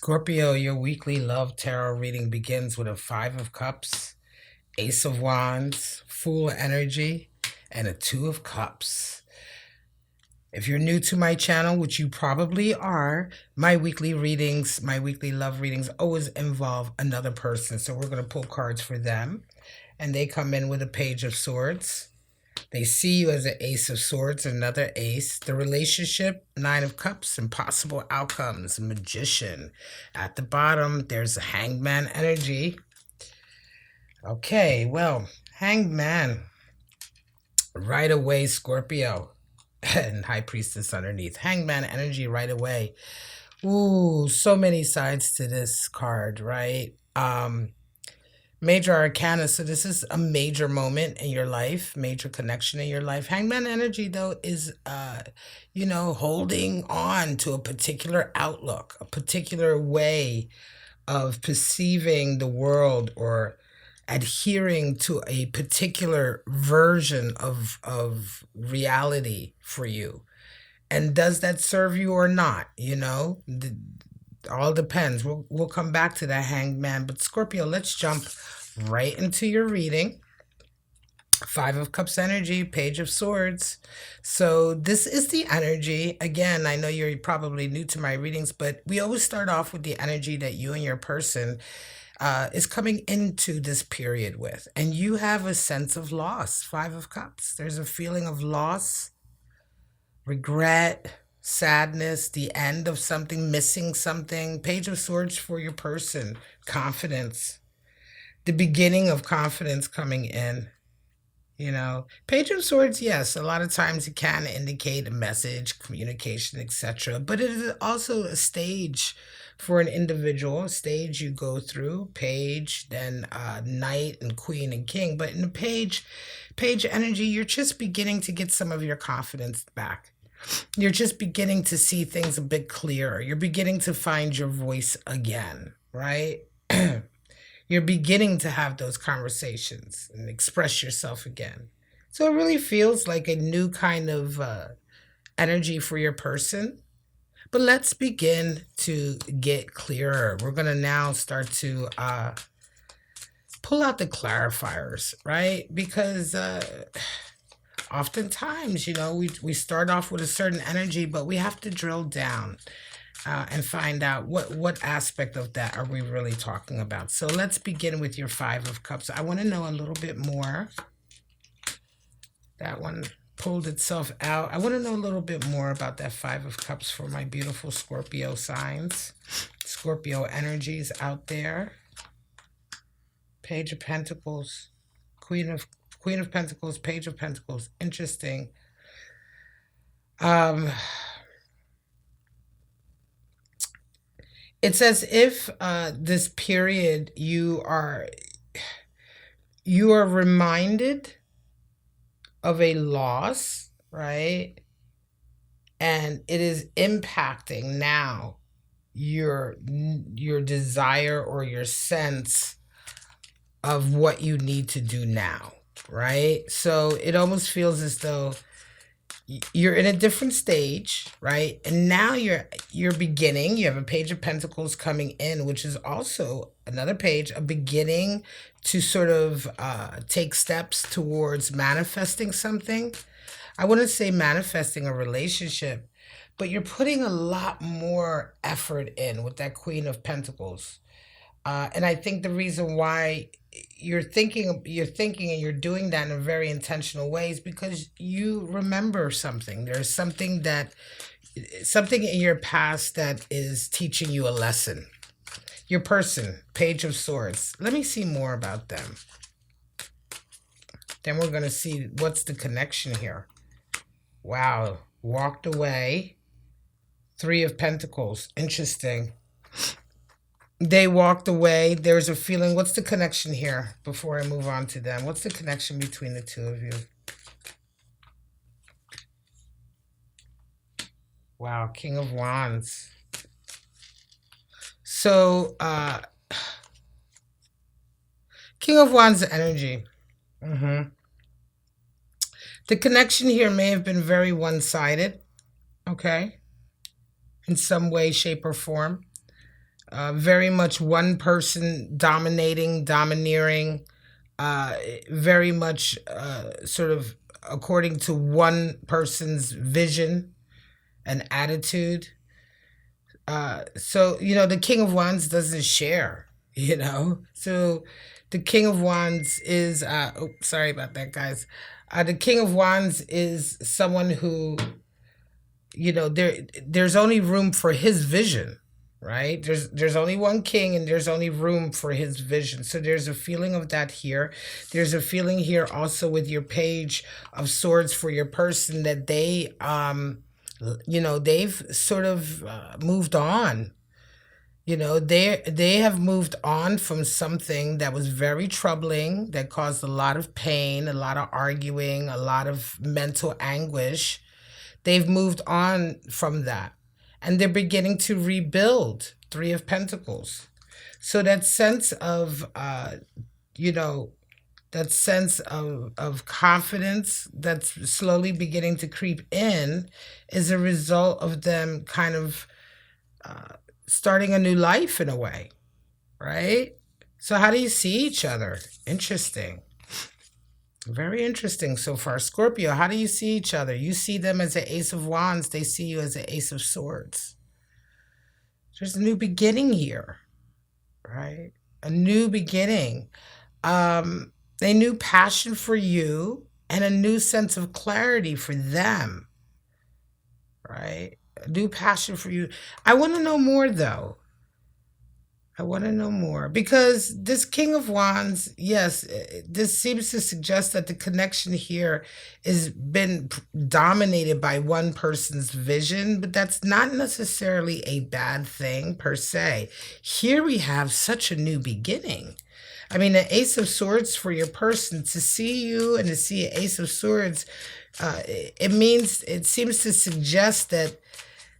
Scorpio, your weekly love tarot reading begins with a Five of Cups, Ace of Wands, Fool energy, and a Two of Cups. If you're new to my channel, which you probably are, my weekly love readings always involve another person. So we're going to pull cards for them. And they come in with a Page of Swords. They see you as an Ace of Swords, another ace. The relationship, Nine of Cups, and possible outcomes, Magician. At the bottom, there's a Hangman energy. Okay, well, Hangman. Right away, Scorpio. And High Priestess underneath. Hangman energy right away. Ooh, so many sides to this card, right? Major arcana, so this is a major moment in your life, major connection in your life. Hangman energy, though, is holding on to a particular outlook, a particular way of perceiving the world, or adhering to a particular version of reality for you. And does that serve you or not? All depends. We'll come back to that, Hangman. But Scorpio, let's jump right into your reading. Five of Cups energy, Page of Swords. So this is the energy. Again, I know you're probably new to my readings, but we always start off with the energy that you and your person is coming into this period with. And you have a sense of loss. Five of Cups. There's a feeling of loss, regret, sadness, the end of something, missing something. Page of Swords for your person, confidence, the beginning of confidence coming in. Page of Swords, yes, a lot of times it can indicate a message, communication, etc. But it is also a stage for an individual, a stage you go through, page, then knight and queen and king. But in the page energy, you're just beginning to get some of your confidence back. You're just beginning to see things a bit clearer. You're beginning to find your voice again, right? You're beginning to have those conversations and express yourself again. So it really feels like a new kind of energy for your person. But let's begin to get clearer. We're going to now start to pull out the clarifiers, right? Because oftentimes, we start off with a certain energy, but we have to drill down and find out what aspect of that are we really talking about. So let's begin with your Five of Cups. I want to know a little bit more. That one pulled itself out. I want to know a little bit more about that Five of Cups for my beautiful Scorpio signs. Scorpio energies out there. Page of Pentacles, Queen of Pentacles, Page of Pentacles. Interesting. It's as if this period you are reminded of a loss, right? And it is impacting now your desire or your sense of what you need to do now, right? So it almost feels as though you're in a different stage, right? And now you're beginning. You have a Page of Pentacles coming in, which is also another page, a beginning to sort of take steps towards manifesting something. I wouldn't say manifesting a relationship, but you're putting a lot more effort in with that Queen of Pentacles. And I think the reason why you're thinking and you're doing that in a very intentional way is because you remember something. There's something in your past that is teaching you a lesson. Your person, Page of Swords. Let me see more about them. Then we're going to see what's the connection here. Wow. Walked away. Three of Pentacles. Interesting. They walked away. There's a feeling. What's the connection here before I move on to them? What's the connection between the two of you? Wow, King of Wands. So, King of Wands energy. The connection here may have been very one-sided, okay? In some way, shape, or form. Very much one person dominating, domineering, very much sort of according to one person's vision and attitude. So, the King of Wands doesn't share. So the King of Wands is, oh, sorry about that, guys. The King of Wands is someone who, there's only room for his vision, right? There's only one king and there's only room for his vision. So there's a feeling of that here. There's a feeling here also with your Page of Swords for your person that they've sort of moved on. They have moved on from something that was very troubling, that caused a lot of pain, a lot of arguing, a lot of mental anguish. They've moved on from that, and they're beginning to rebuild. Three of Pentacles. So that sense of, you know, that sense of confidence that's slowly beginning to creep in is a result of them kind of starting a new life in a way, right? So how do you see each other? Interesting. Very interesting so far. Scorpio, how do you see each other? You see them as an Ace of Wands. They see you as an Ace of Swords. There's a new beginning here, right? A new beginning. A new passion for you and a new sense of clarity for them, right? A new passion for you. I want to know more, though. I want to know more because this King of Wands, yes, this seems to suggest that the connection here has been dominated by one person's vision, but that's not necessarily a bad thing per se. Here we have such a new beginning. I mean, an Ace of Swords for your person, to see you and to see an Ace of Swords, it seems to suggest that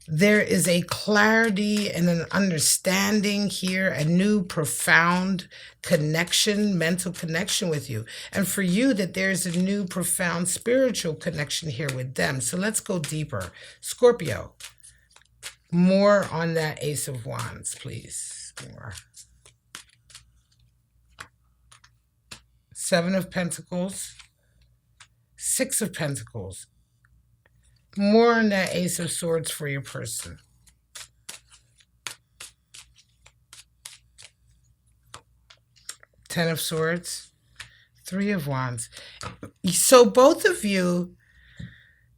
there is a clarity and an understanding here, a new profound connection, mental connection with you. And for you, that there's a new profound spiritual connection here with them. So let's go deeper. Scorpio, more on that Ace of Wands, please. More. Seven of Pentacles, Six of Pentacles. More on that Ace of Swords for your person. Ten of Swords, Three of Wands. So both of you,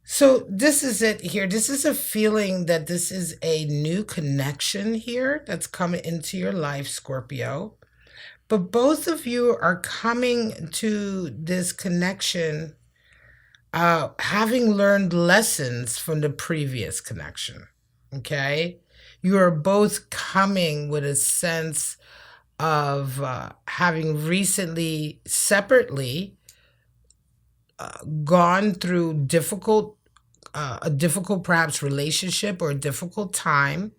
so this is it here. This is a feeling that this is a new connection here that's coming into your life, Scorpio. But both of you are coming to this connection having learned lessons from the previous connection, okay? You are both coming with a sense of having recently, separately, gone through a difficult perhaps relationship or a difficult time,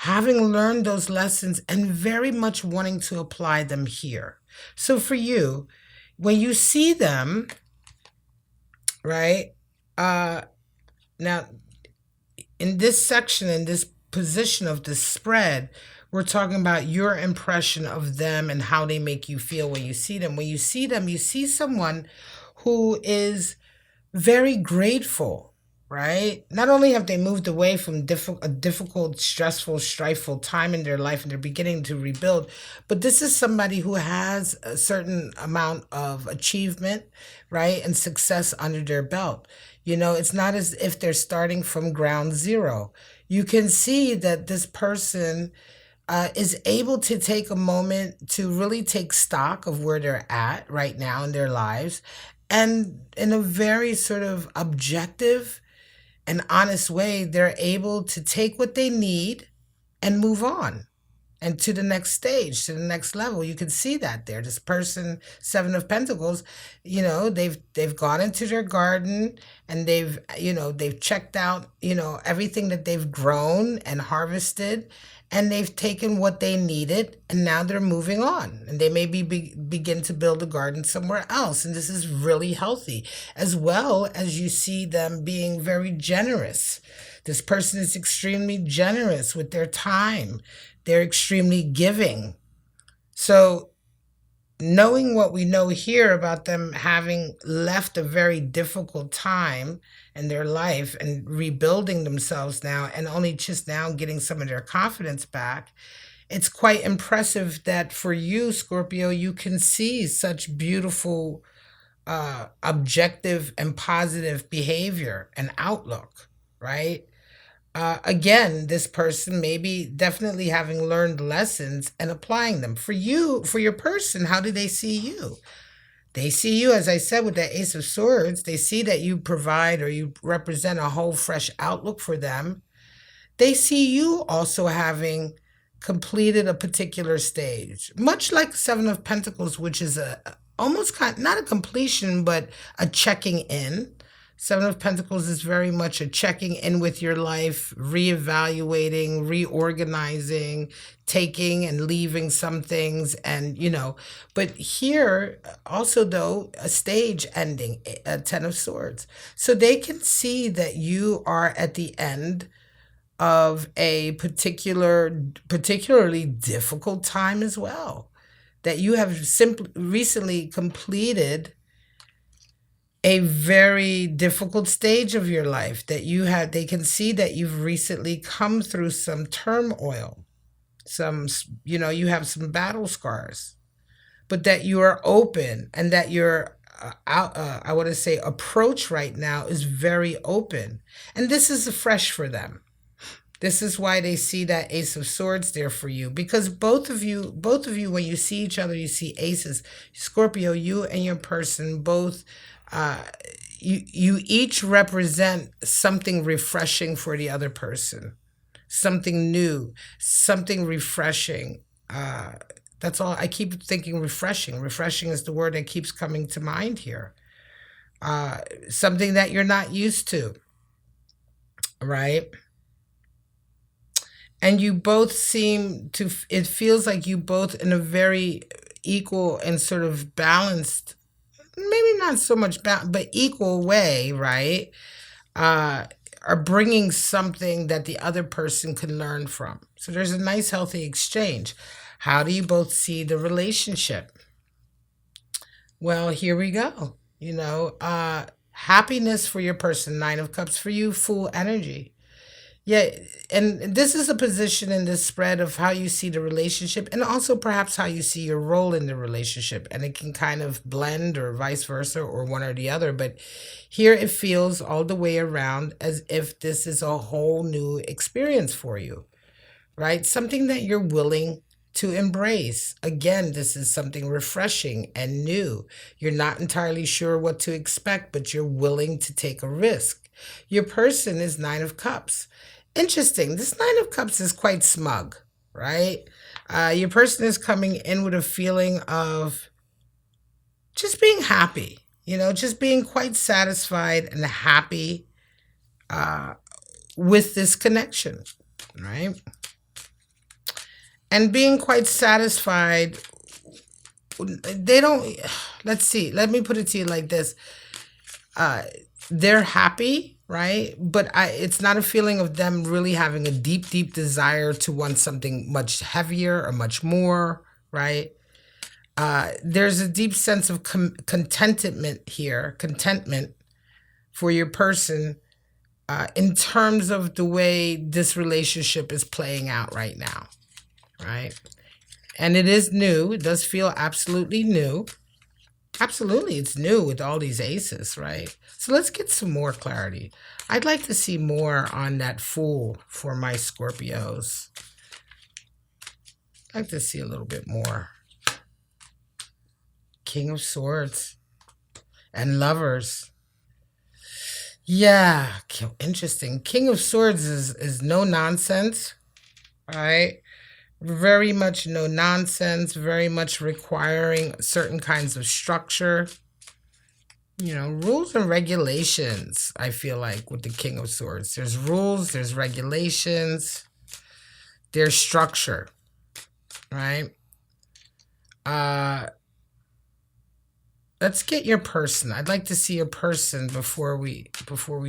having learned those lessons and very much wanting to apply them here. So for you, when you see them, right? Now, in this section, in this position of the spread, we're talking about your impression of them and how they make you feel when you see them. When you see them, you see someone who is very grateful, right? Not only have they moved away from a difficult, stressful, strifeful time in their life and they're beginning to rebuild, but this is somebody who has a certain amount of achievement, right, and success under their belt. It's not as if they're starting from ground zero. You can see that this person is able to take a moment to really take stock of where they're at right now in their lives, and in a very sort of objective and honest way, they're able to take what they need and move on and to the next stage, to the next level. You can see that there. This person, Seven of Pentacles, they've gone into their garden and they've checked out, everything that they've grown and harvested, and they've taken what they needed, and now they're moving on. And they maybe begin to build a garden somewhere else. And this is really healthy, as well as you see them being very generous. This person is extremely generous with their time. They're extremely giving. So knowing what we know here about them having left a very difficult time in their life and rebuilding themselves now and only just now getting some of their confidence back, it's quite impressive that for you, Scorpio, you can see such beautiful, objective and positive behavior and outlook, right? Again, this person may be definitely having learned lessons and applying them. For you, for your person, how do they see you? They see you, as I said, with that Ace of Swords. They see that you provide or you represent a whole fresh outlook for them. They see you also having completed a particular stage, much like Seven of Pentacles, which is a almost not a completion, but a checking in. Seven of Pentacles is very much a checking in with your life, reevaluating, reorganizing, taking and leaving some things, and but here also though a stage ending, a Ten of Swords. So they can see that you are at the end of a particularly difficult time as well, that you have simply recently completed a very difficult stage of your life, that they can see that you've recently come through some turmoil, you have some battle scars, but that you are open and that your I want to say approach right now is very open, and this is fresh for them. This is why they see that Ace of Swords there for you, because both of you, when you see each other, you see aces. Scorpio, you and your person both, you each represent something refreshing for the other person, something new, something refreshing. That's all. I keep thinking refreshing. Refreshing is the word that keeps coming to mind here. Something that you're not used to, right? And you both seem to, it feels like you both in a very equal and sort of balanced, maybe not so much but equal way, right? Are bringing something that the other person can learn from. So there's a nice healthy exchange. How do you both see the relationship? Well, here we go. Happiness for your person, Nine of Cups for you, full energy. Yeah, and this is a position in this spread of how you see the relationship and also perhaps how you see your role in the relationship. And it can kind of blend or vice versa or one or the other. But here it feels all the way around as if this is a whole new experience for you, right? Something that you're willing to embrace. Again, this is something refreshing and new. You're not entirely sure what to expect, but you're willing to take a risk. Your person is Nine of Cups. Interesting. This Nine of Cups is quite smug, right? Your person is coming in with a feeling of just being happy, just being quite satisfied and happy with this connection, right? And being quite satisfied. They don't, let's see, let me put it to you like this. They're happy, right? But it's not a feeling of them really having a deep, deep desire to want something much heavier or much more, right? There's a deep sense of contentment here, contentment for your person in terms of the way this relationship is playing out right now, right? And it is new. It does feel absolutely new. Absolutely, it's new with all these aces, right? So let's get some more clarity. I'd like to see more on that Fool for my Scorpios. I'd like to see a little bit more. King of Swords and Lovers. Yeah, interesting. King of Swords is no nonsense, right? Very much no nonsense, very much requiring certain kinds of structure. Rules and regulations, I feel like, with the King of Swords. There's rules, there's regulations, there's structure, right? let's get your person. I'd like to see your person before we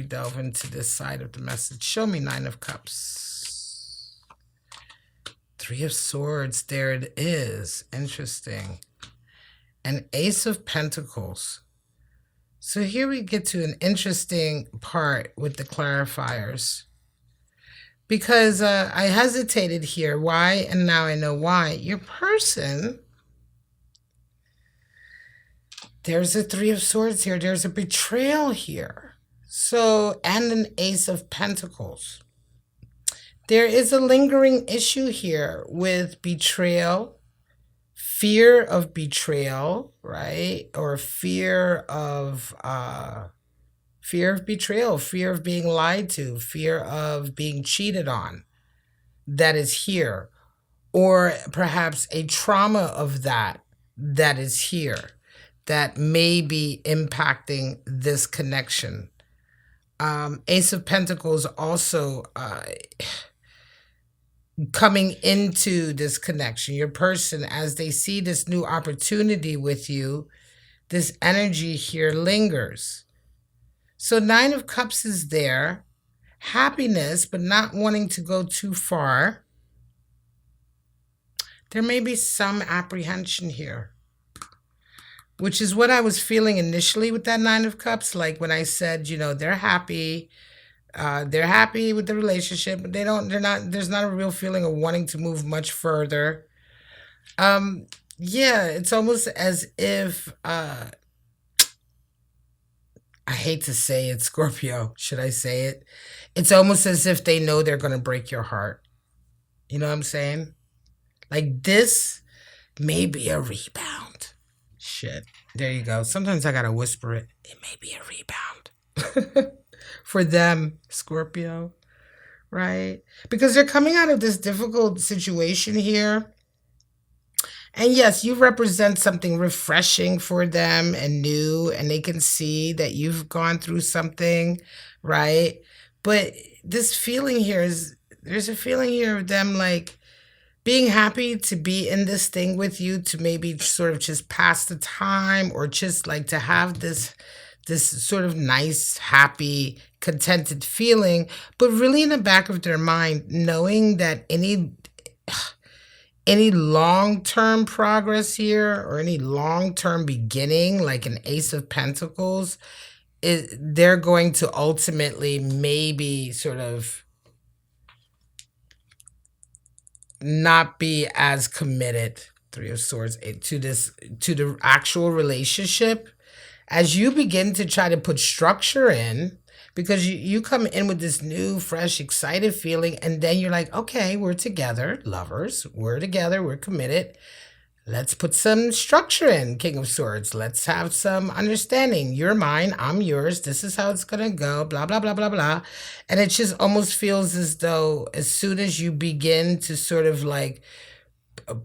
delve into this side of the message. Show me Nine of Cups. Three of Swords. There it is. Interesting. An Ace of Pentacles. So here we get to an interesting part with the clarifiers. Because I hesitated here. Why? And now I know why. Your person, there's a Three of Swords here. There's a betrayal here. So, and an Ace of Pentacles. There is a lingering issue here with betrayal, fear of betrayal, right? Or fear of betrayal, fear of being lied to, fear of being cheated on. That is here. Or perhaps a trauma of that is here, that may be impacting this connection. Ace of Pentacles also coming into this connection. Your person, as they see this new opportunity with you, this energy here lingers. So Nine of Cups is there. Happiness, but not wanting to go too far. There may be some apprehension here, which is what I was feeling initially with that Nine of Cups. Like when I said, they're happy with the relationship, but there's not a real feeling of wanting to move much further. Yeah, it's almost as if, I hate to say it, Scorpio, should I say it? It's almost as if they know they're going to break your heart. You know what I'm saying? Like, this may be a rebound. Shit. There you go. Sometimes I gotta whisper it. It may be a rebound. For them, Scorpio. Right? Because they're coming out of this difficult situation here. And yes, you represent something refreshing for them and new. And they can see that you've gone through something. Right? But this feeling here there's a feeling here of them like, being happy to be in this thing with you, to maybe sort of just pass the time, or just like to have this sort of nice, happy, contented feeling, but really in the back of their mind, knowing that any long-term progress here, or any long-term beginning, like an Ace of Pentacles, they're going to ultimately maybe sort of not be as committed, Three of Swords, to the actual relationship, as you begin to try to put structure in, because you come in with this new, fresh, excited feeling, and then you're like, okay, we're together, lovers, we're together, we're committed. Let's put some structure in, King of Swords. Let's have some understanding. You're mine, I'm yours. This is how it's going to go, blah, blah, blah, blah, blah. And it just almost feels as though as soon as you begin to sort of like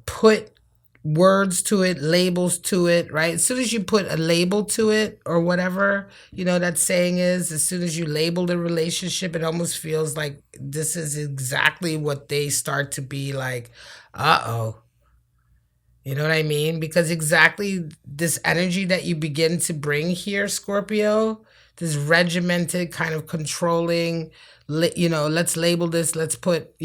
put words to it, labels to it, right? As soon as you put a label to it, or whatever, that saying is, as soon as you label the relationship, it almost feels like this is exactly what they start to be like, uh-oh. You know what I mean? Because exactly this energy that you begin to bring here, Scorpio, this regimented kind of controlling, let's label this, let's put,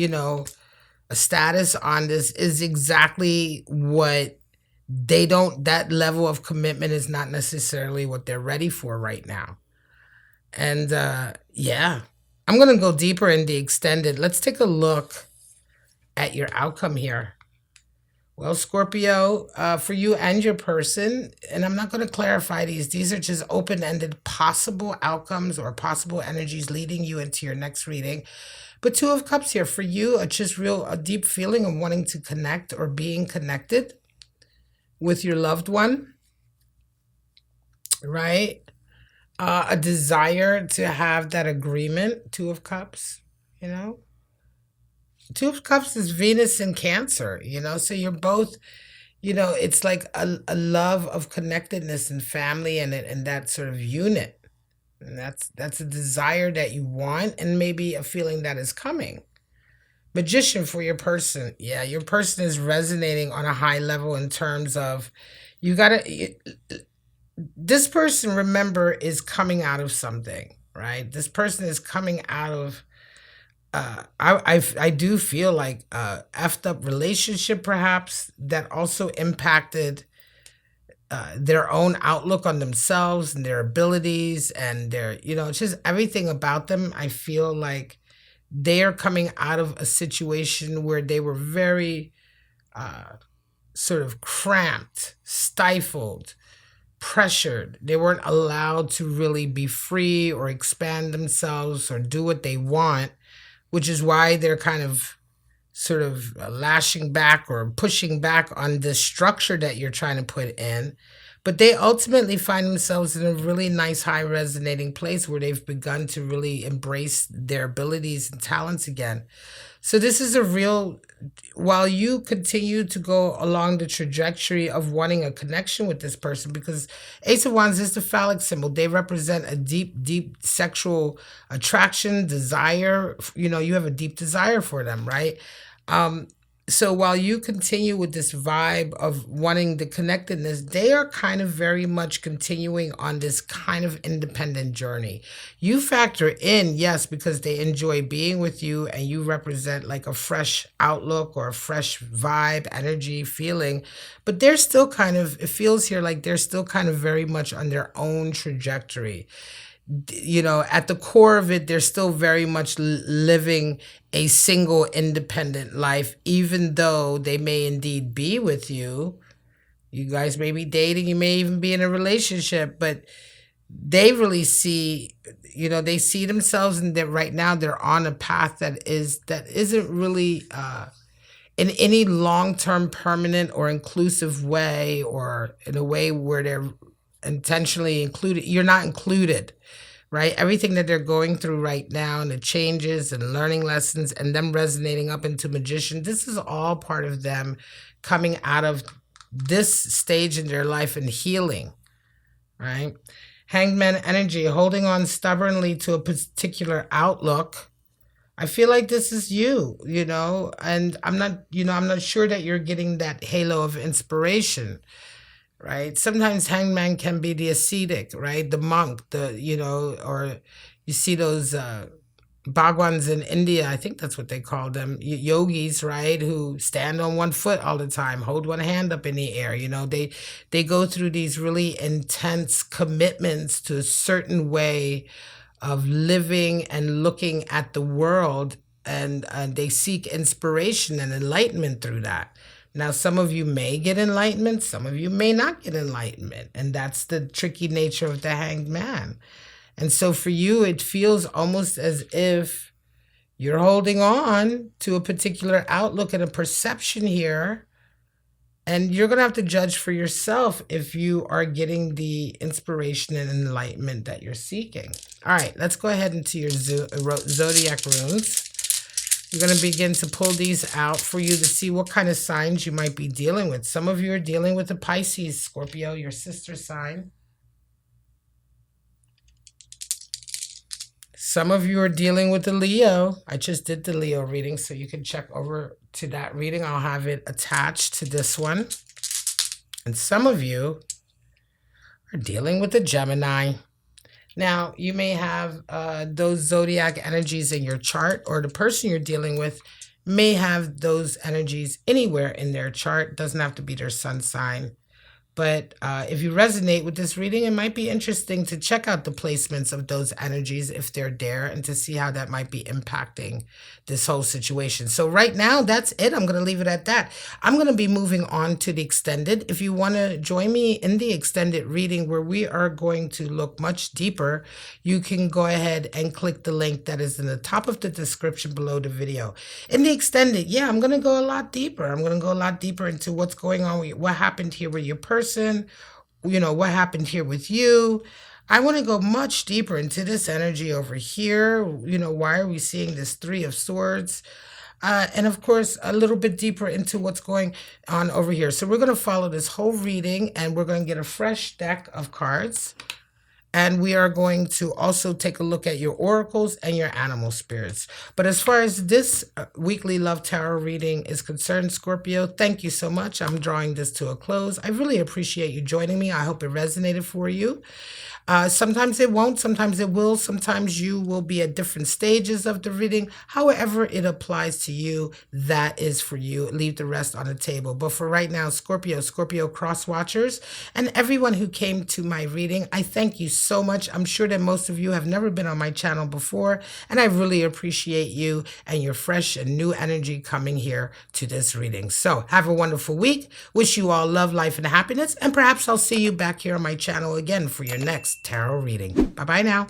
a status on this, is exactly what that level of commitment is not necessarily what they're ready for right now. And yeah, I'm going to go deeper in the extended. Let's take a look at your outcome here. Well, Scorpio, for you and your person, and I'm not going to clarify these are just open-ended possible outcomes or possible energies leading you into your next reading. But Two of Cups here, for you, it's just a deep feeling of wanting to connect or being connected with your loved one, right? A desire to have that agreement, Two of Cups, Two of Cups is Venus in Cancer, so you're both, it's like a love of connectedness and family, and that sort of unit. And that's a desire that you want, and maybe a feeling that is coming. Magician for your person. Yeah, your person is resonating on a high level in terms of this person, remember, is coming out of something, right? This person is coming out of I do feel like effed up relationship perhaps that also impacted their own outlook on themselves and their abilities and their, just everything about them. I feel like they are coming out of a situation where they were very sort of cramped, stifled, pressured. They weren't allowed to really be free or expand themselves or do what they want, which is why they're kind of sort of lashing back or pushing back on the structure that you're trying to put in. But they ultimately find themselves in a really nice, high resonating place where they've begun to really embrace their abilities and talents again. So this is a real, while you continue to go along the trajectory of wanting a connection with this person, because Ace of Wands is the phallic symbol. They represent a deep, deep sexual attraction, desire. You have a deep desire for them, right? So while you continue with this vibe of wanting the connectedness, they are kind of very much continuing on this kind of independent journey. You factor in, yes, because they enjoy being with you and you represent like a fresh outlook or a fresh vibe, energy, feeling, but they're still kind of, it feels here like they're still kind of very much on their own trajectory. At the core of it, they're still very much living a single independent life, even though they may indeed be with you. You guys may be dating, you may even be in a relationship, but they really see, they see themselves in that right now they're on a path that isn't really in any long-term permanent or inclusive way, or in a way where they're intentionally included. You're not included, right? Everything that they're going through right now and the changes and learning lessons and them resonating up into magician, this is all part of them coming out of this stage in their life and healing, right? Hanged Man energy, holding on stubbornly to a particular outlook. I feel like this is you, and I'm not sure that you're getting that halo of inspiration, right? Sometimes hangman can be the ascetic, right? The monk, or you see those bhagwans in India, I think that's what they call them, yogis, right? Who stand on one foot all the time, hold one hand up in the air. They go through these really intense commitments to a certain way of living and looking at the world, and they seek inspiration and enlightenment through that. Now, some of you may get enlightenment, some of you may not get enlightenment, and that's the tricky nature of the hanged man. And so for you, it feels almost as if you're holding on to a particular outlook and a perception here, and you're going to have to judge for yourself if you are getting the inspiration and enlightenment that you're seeking. All right, let's go ahead into your zodiac runes. You're going to begin to pull these out for you to see what kind of signs you might be dealing with. Some of you are dealing with the Pisces, Scorpio, your sister sign. Some of you are dealing with the Leo. I just did the Leo reading, so you can check over to that reading. I'll have it attached to this one. And some of you are dealing with the Gemini. Now, you may have those zodiac energies in your chart, or the person you're dealing with may have those energies anywhere in their chart. Doesn't have to be their sun sign. But if you resonate with this reading, it might be interesting to check out the placements of those energies if they're there, and to see how that might be impacting this whole situation. So right now, that's it. I'm going to leave it at that. I'm going to be moving on to the extended. If you want to join me in the extended reading, where we are going to look much deeper, you can go ahead and click the link that is in the top of the description below the video. In the extended, I'm going to go a lot deeper. I'm going to go a lot deeper into what's going on with what happened here with your person. What happened here with you. I want to go much deeper into this energy over here. Why are we seeing this Three of Swords? And of course, a little bit deeper into what's going on over here. So we're going to follow this whole reading, and we're going to get a fresh deck of cards. And we are going to also take a look at your oracles and your animal spirits. But as far as this weekly love tarot reading is concerned, Scorpio, thank you so much. I'm drawing this to a close. I really appreciate you joining me. I hope it resonated for you. Sometimes it won't, sometimes it will, sometimes you will be at different stages of the reading. However it applies to you, that is for you. Leave the rest on the table. But for right now, Scorpio cross watchers, and everyone who came to my reading, I thank you so much. I'm sure that most of you have never been on my channel before, and I really appreciate you and your fresh and new energy coming here to this reading. So have a wonderful week. Wish you all love, life, and happiness, and perhaps I'll see you back here on my channel again for your next tarot reading. Bye-bye now.